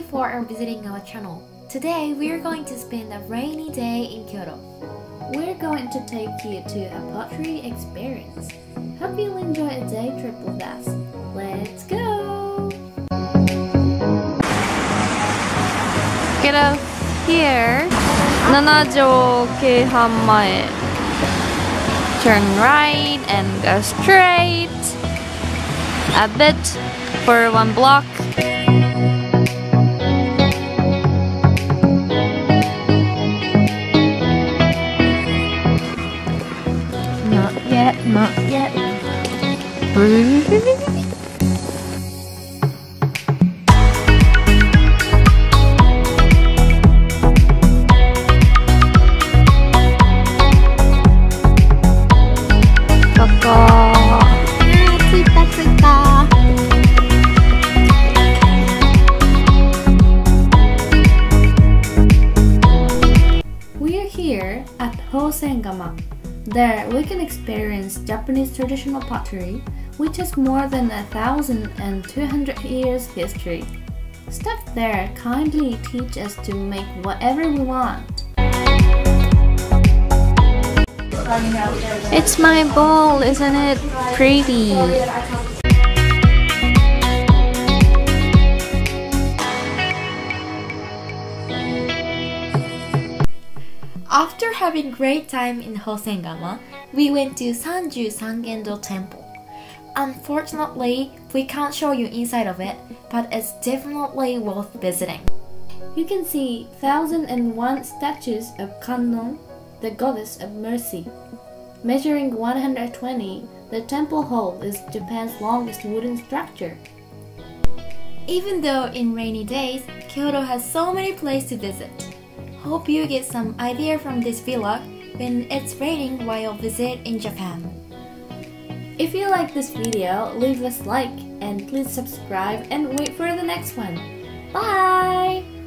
for visiting our channel. Today we are going to spend a rainy day in Kyoto. We're going to take you to a pottery experience. Hope you'll enjoy a day trip with us. Let's go! Get out here. 7条京阪前. Turn right and go straight. A bit for 1 block. Not yet. We're here at Hosengama. There, we can experience Japanese traditional pottery, which has more than 1,200 years history. Staff there kindly teach us to make whatever we want. It's my bowl, isn't it pretty? After having great time in Hosengama, we went to Sanju Sangendo Temple. Unfortunately, we can't show you inside of it, but it's definitely worth visiting. You can see 1,001 statues of Kannel, the goddess of mercy. Measuring 120, the temple hall is Japan's longest wooden structure. Even though in rainy days, Kyoto has so many places to visit. Hope you get some idea from this vlog when it's raining while visit in Japan. If you like this video, leave us a like and please subscribe and wait for the next one. Bye!